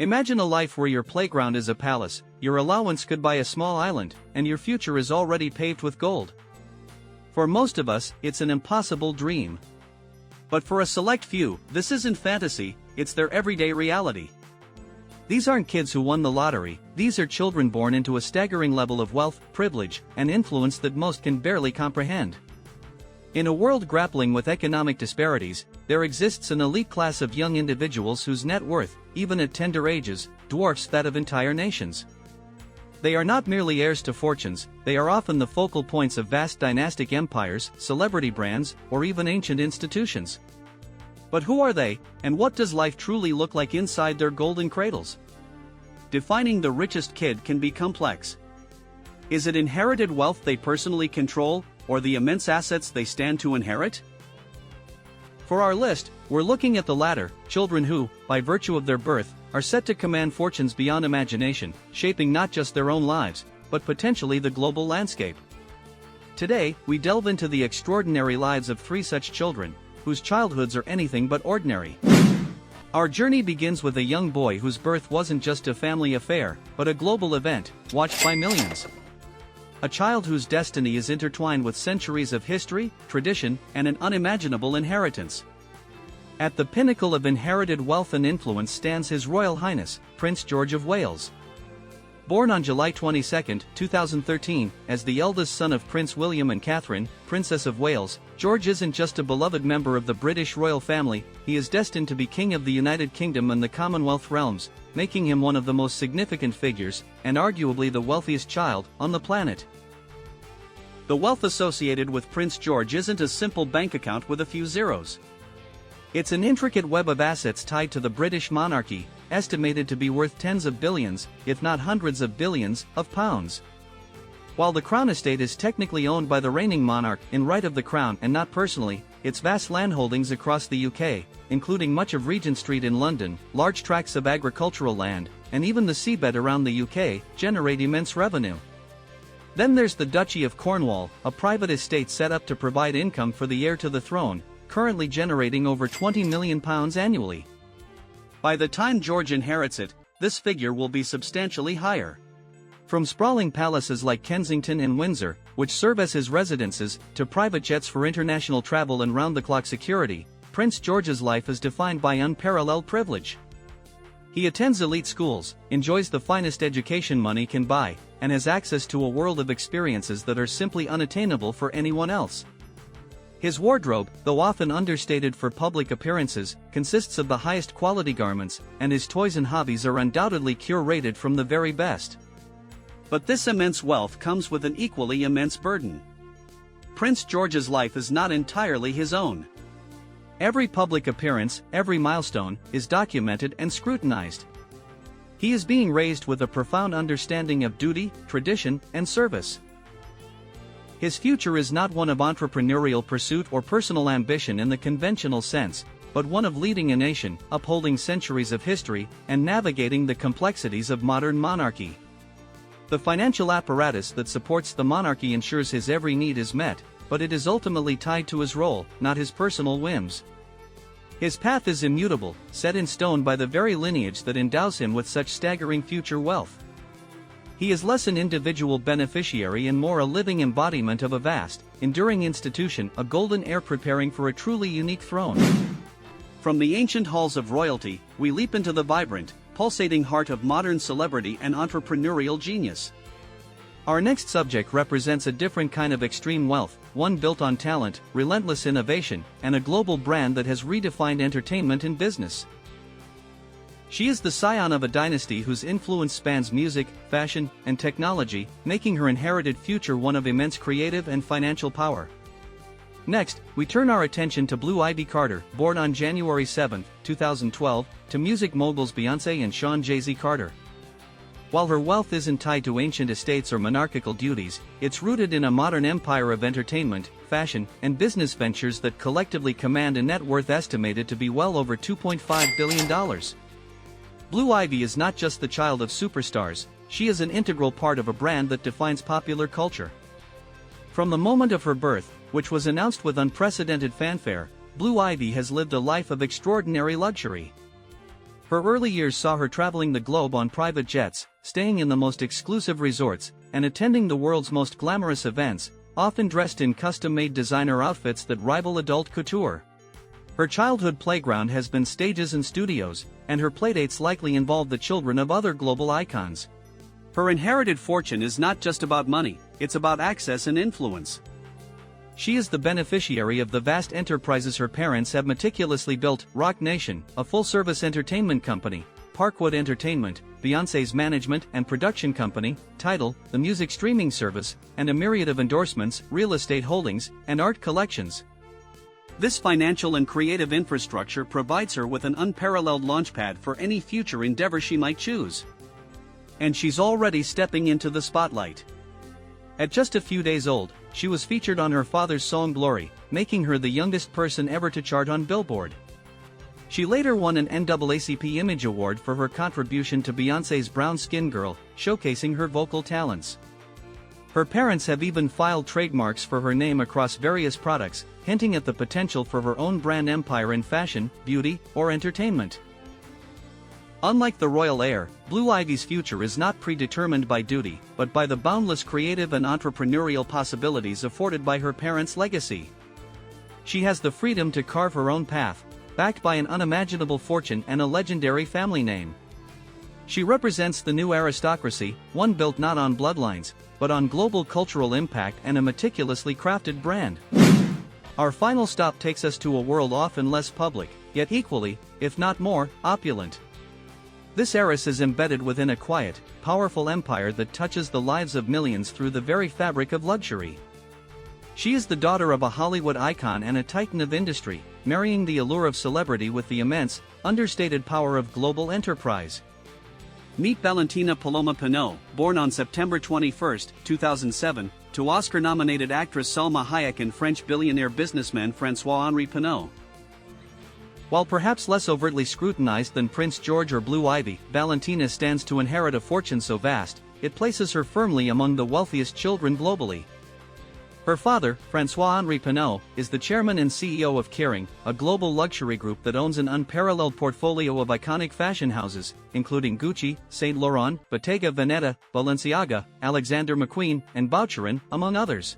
Imagine a life where your playground is a palace, your allowance could buy a small island, and your future is already paved with gold. For most of us, it's an impossible dream. But for a select few, this isn't fantasy, it's their everyday reality. These aren't kids who won the lottery, these are children born into a staggering level of wealth, privilege, and influence that most can barely comprehend. In a world grappling with economic disparities, there exists an elite class of young individuals whose net worth, even at tender ages, dwarfs that of entire nations. They are not merely heirs to fortunes, they are often the focal points of vast dynastic empires, celebrity brands, or even ancient institutions. But who are they, and what does life truly look like inside their golden cradles? Defining the richest kid can be complex. Is it inherited wealth they personally control, or the immense assets they stand to inherit? For our list, we're looking at the latter, children who, by virtue of their birth, are set to command fortunes beyond imagination, shaping not just their own lives, but potentially the global landscape. Today, we delve into the extraordinary lives of three such children, whose childhoods are anything but ordinary. Our journey begins with a young boy whose birth wasn't just a family affair, but a global event, watched by millions. A child whose destiny is intertwined with centuries of history, tradition, and an unimaginable inheritance. At the pinnacle of inherited wealth and influence stands His Royal Highness, Prince George of Wales. Born on July 22, 2013, as the eldest son of Prince William and Catherine, Princess of Wales, George isn't just a beloved member of the British royal family, he is destined to be King of the United Kingdom and the Commonwealth realms, making him one of the most significant figures, and arguably the wealthiest child, on the planet. The wealth associated with Prince George isn't a simple bank account with a few zeros. It's an intricate web of assets tied to the British monarchy, estimated to be worth tens of billions, if not hundreds of billions, of pounds. While the Crown Estate is technically owned by the reigning monarch in right of the Crown and not personally, its vast landholdings across the UK, including much of Regent Street in London, large tracts of agricultural land, and even the seabed around the UK, generate immense revenue. Then there's the Duchy of Cornwall, a private estate set up to provide income for the heir to the throne, currently generating over £20 million annually. By the time George inherits it, this figure will be substantially higher. From sprawling palaces like Kensington and Windsor, which serve as his residences, to private jets for international travel and round-the-clock security, Prince George's life is defined by unparalleled privilege. He attends elite schools, enjoys the finest education money can buy, and has access to a world of experiences that are simply unattainable for anyone else. His wardrobe, though often understated for public appearances, consists of the highest quality garments, and his toys and hobbies are undoubtedly curated from the very best. But this immense wealth comes with an equally immense burden. Prince George's life is not entirely his own. Every public appearance, every milestone, is documented and scrutinized. He is being raised with a profound understanding of duty, tradition, and service. His future is not one of entrepreneurial pursuit or personal ambition in the conventional sense, but one of leading a nation, upholding centuries of history, and navigating the complexities of modern monarchy. The financial apparatus that supports the monarchy ensures his every need is met, but it is ultimately tied to his role, not his personal whims. His path is immutable, set in stone by the very lineage that endows him with such staggering future wealth. He is less an individual beneficiary and more a living embodiment of a vast, enduring institution, a golden heir preparing for a truly unique throne. From the ancient halls of royalty, we leap into the vibrant, pulsating heart of modern celebrity and entrepreneurial genius. Our next subject represents a different kind of extreme wealth, one built on talent, relentless innovation, and a global brand that has redefined entertainment and business. She is the scion of a dynasty whose influence spans music, fashion, and technology, making her inherited future one of immense creative and financial power. Next, we turn our attention to Blue Ivy Carter, born on January 7, 2012, to music moguls Beyoncé and Sean Jay-Z Carter. While her wealth isn't tied to ancient estates or monarchical duties, it's rooted in a modern empire of entertainment, fashion, and business ventures that collectively command a net worth estimated to be well over $2.5 billion. Blue Ivy is not just the child of superstars, she is an integral part of a brand that defines popular culture. From the moment of her birth, which was announced with unprecedented fanfare, Blue Ivy has lived a life of extraordinary luxury. Her early years saw her traveling the globe on private jets, staying in the most exclusive resorts, and attending the world's most glamorous events, often dressed in custom-made designer outfits that rival adult couture. Her childhood playground has been stages and studios, and her playdates likely involve the children of other global icons. Her inherited fortune is not just about money, it's about access and influence. She is the beneficiary of the vast enterprises her parents have meticulously built: Roc Nation, a full-service entertainment company; Parkwood Entertainment, Beyoncé's management and production company; Tidal, the music streaming service; and a myriad of endorsements, real estate holdings, and art collections. This financial and creative infrastructure provides her with an unparalleled launchpad for any future endeavor she might choose. And she's already stepping into the spotlight. At just a few days old, she was featured on her father's song Glory, making her the youngest person ever to chart on Billboard. She later won an NAACP Image Award for her contribution to Beyoncé's Brown Skin Girl, showcasing her vocal talents. Her parents have even filed trademarks for her name across various products, hinting at the potential for her own brand empire in fashion, beauty, or entertainment. Unlike the royal heir, Blue Ivy's future is not predetermined by duty, but by the boundless creative and entrepreneurial possibilities afforded by her parents' legacy. She has the freedom to carve her own path, backed by an unimaginable fortune and a legendary family name. She represents the new aristocracy, one built not on bloodlines, but on global cultural impact and a meticulously crafted brand. Our final stop takes us to a world often less public, yet equally, if not more, opulent. This heiress is embedded within a quiet, powerful empire that touches the lives of millions through the very fabric of luxury. She is the daughter of a Hollywood icon and a titan of industry, marrying the allure of celebrity with the immense, understated power of global enterprise. Meet Valentina Paloma Pinot, born on September 21, 2007, to Oscar-nominated actress Salma Hayek and French billionaire businessman François-Henri Pinault. While perhaps less overtly scrutinized than Prince George or Blue Ivy, Valentina stands to inherit a fortune so vast, it places her firmly among the wealthiest children globally. Her father, François-Henri Pinault, is the chairman and CEO of Kering, a global luxury group that owns an unparalleled portfolio of iconic fashion houses, including Gucci, Saint Laurent, Bottega Veneta, Balenciaga, Alexander McQueen, and Boucheron, among others.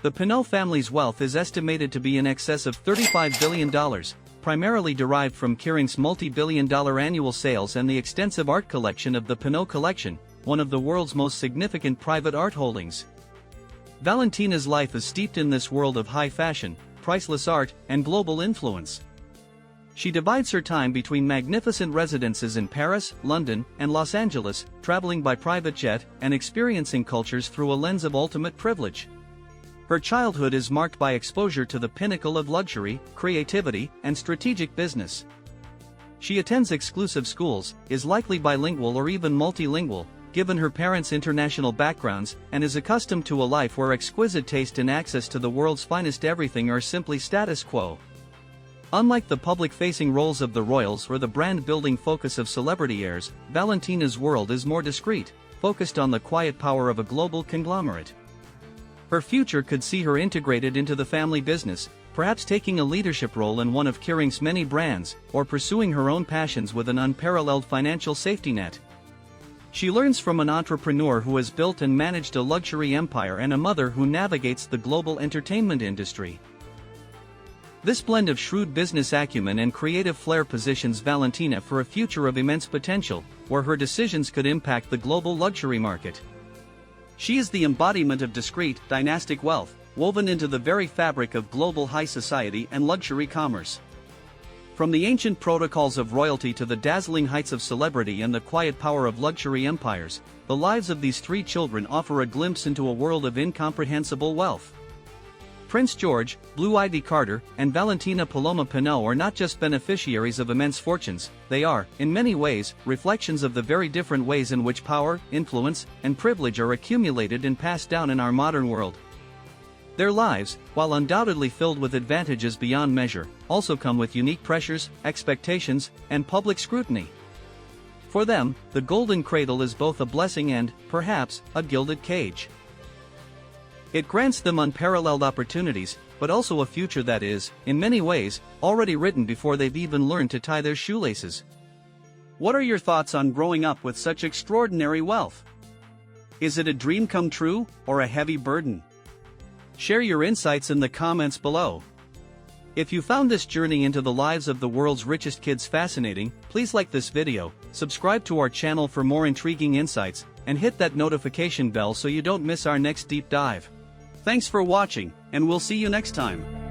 The Pinault family's wealth is estimated to be in excess of $35 billion, primarily derived from Kering's multi-billion-dollar annual sales and the extensive art collection of the Pinault Collection, one of the world's most significant private art holdings. Valentina's life is steeped in this world of high fashion, priceless art, and global influence. She divides her time between magnificent residences in Paris, London, and Los Angeles, traveling by private jet, and experiencing cultures through a lens of ultimate privilege. Her childhood is marked by exposure to the pinnacle of luxury, creativity, and strategic business. She attends exclusive schools, is likely bilingual or even multilingual, given her parents' international backgrounds, and is accustomed to a life where exquisite taste and access to the world's finest everything are simply status quo. Unlike the public-facing roles of the royals or the brand-building focus of celebrity heirs, Valentina's world is more discreet, focused on the quiet power of a global conglomerate. Her future could see her integrated into the family business, perhaps taking a leadership role in one of Kering's many brands, or pursuing her own passions with an unparalleled financial safety net. She learns from an entrepreneur who has built and managed a luxury empire and a mother who navigates the global entertainment industry. This blend of shrewd business acumen and creative flair positions Valentina for a future of immense potential, where her decisions could impact the global luxury market. She is the embodiment of discreet, dynastic wealth, woven into the very fabric of global high society and luxury commerce. From the ancient protocols of royalty to the dazzling heights of celebrity and the quiet power of luxury empires, the lives of these three children offer a glimpse into a world of incomprehensible wealth. Prince George, Blue Ivy Carter, and Valentina Paloma Pinot are not just beneficiaries of immense fortunes, they are, in many ways, reflections of the very different ways in which power, influence, and privilege are accumulated and passed down in our modern world. Their lives, while undoubtedly filled with advantages beyond measure, also come with unique pressures, expectations, and public scrutiny. For them, the golden cradle is both a blessing and, perhaps, a gilded cage. It grants them unparalleled opportunities, but also a future that is, in many ways, already written before they've even learned to tie their shoelaces. What are your thoughts on growing up with such extraordinary wealth? Is it a dream come true, or a heavy burden? Share your insights in the comments below. If you found this journey into the lives of the world's richest kids fascinating, please like this video, subscribe to our channel for more intriguing insights, and hit that notification bell so you don't miss our next deep dive. Thanks for watching, and we'll see you next time.